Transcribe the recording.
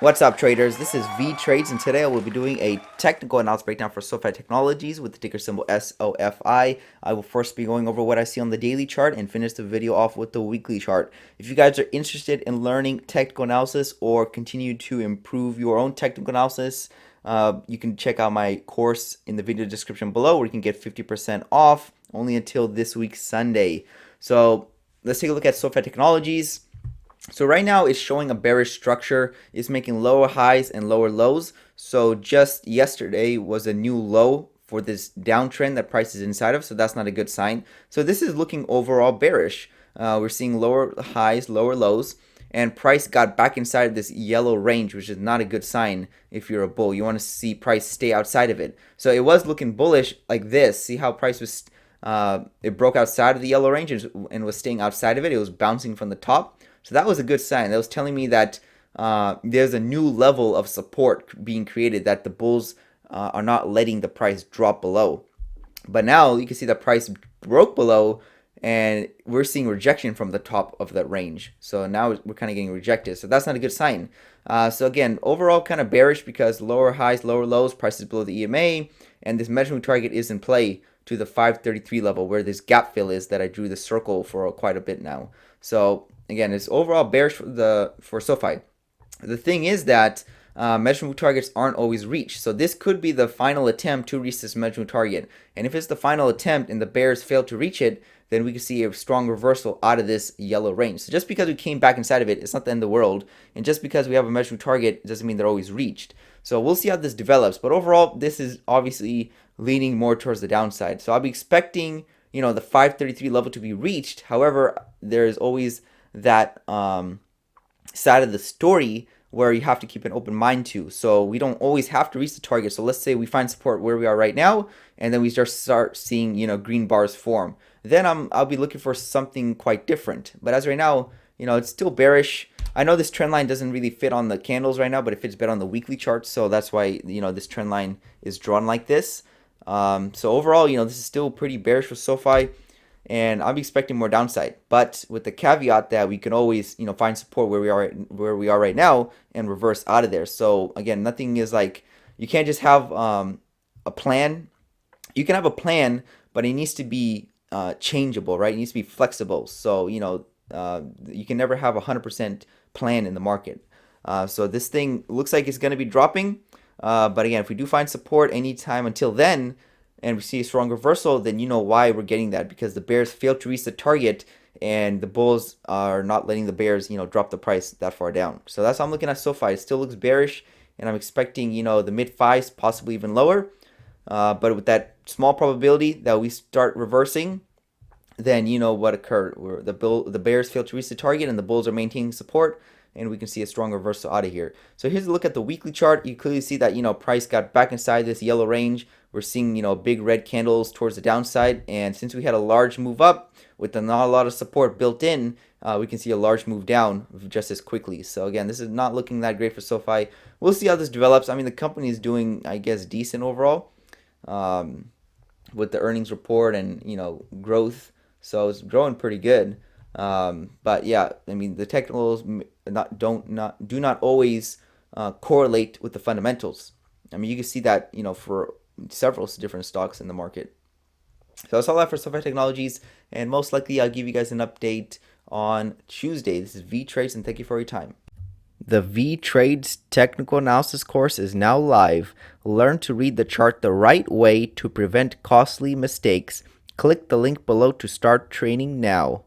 What's up, traders? This is Vee Trades, and today I will be doing a technical analysis breakdown for SoFi Technologies with the ticker symbol SOFI. I will first be going over what I see on the daily chart and finish the video off with the weekly chart. If you guys are interested in learning technical analysis or continue to improve your own technical analysis, you can check out my course in the video description below where you can get 50% off only until this week, Sunday. So let's take a look at SoFi Technologies. So right now it's showing a bearish structure. It's making lower highs and lower lows. So just yesterday was a new low for this downtrend that price is inside of. So that's not a good sign. So this is looking overall bearish. We're seeing lower highs, lower lows, and price got back inside of this yellow range, which is not a good sign if you're a bull. You want to see price stay outside of it. So it was looking bullish like this. See how price was, it broke outside of the yellow range and was staying outside of it. It was bouncing from the top. So that was a good sign. That was telling me that there's a new level of support being created, that the bulls are not letting the price drop below. But now you can see that price broke below and we're seeing rejection from the top of that range. So now we're kind of getting rejected. So that's not a good sign. So again, overall kind of bearish because lower highs, lower lows, prices below the EMA, and this measurement target is in play to the 533 level where this gap fill is that I drew the circle for quite a bit now. So again, it's overall bearish for SoFi. The thing is that measurement targets aren't always reached. So this could be the final attempt to reach this measurement target. And if it's the final attempt and the bears fail to reach it, then we can see a strong reversal out of this yellow range. So just because we came back inside of it, it's not the end of the world. And just because we have a measurement target doesn't mean they're always reached. So we'll see how this develops. But overall, this is obviously leaning more towards the downside. So I'll be expecting, the 533 level to be reached. However, there is always that side of the story where you have to keep an open mind to. So we don't always have to reach the target. So let's say we find support where we are right now, and then we start seeing green bars form. Then I'll be looking for something quite different. But as right now, it's still bearish. I know this trend line doesn't really fit on the candles right now, but it fits better on the weekly chart. So that's why this trend line is drawn like this. So overall, this is still pretty bearish for SoFi, and I'm expecting more downside, but with the caveat that we can always find support where we are right now and reverse out of there. So again, nothing is like, you can't just have a plan. You can have a plan, but it needs to be changeable, right? It needs to be flexible. So you can never have 100% plan in the market. So this thing looks like it's going to be dropping, but again, if we do find support anytime until then, and we see a strong reversal, then you know why we're getting that, because the bears failed to reach the target and the bulls are not letting the bears drop the price that far down. So that's how I'm looking at SoFi. It still looks bearish, and I'm expecting the mid fives, possibly even lower, but with that small probability that we start reversing, then what occurred, where the bears failed to reach the target and the bulls are maintaining support, and we can see a strong reversal out of here. So here's a look at the weekly chart. You clearly see that price got back inside this yellow range. We're seeing big red candles towards the downside, and since we had a large move up with not a lot of support built in, we can see a large move down just as quickly. So again, this is not looking that great for SoFi. We'll see how this develops. I mean, the company is doing, I guess, decent overall with the earnings report and growth. So it's growing pretty good. But yeah, I mean, the technicals do not always correlate with the fundamentals. I mean, you can see that for several different stocks in the market. So that's all I have for SoFi Technologies, and most likely I'll give you guys an update on Tuesday. This is Vee Trades, and thank you for your time. The Vee Trades technical analysis course is now live. Learn to read the chart the right way to prevent costly mistakes. Click the link below to start training now.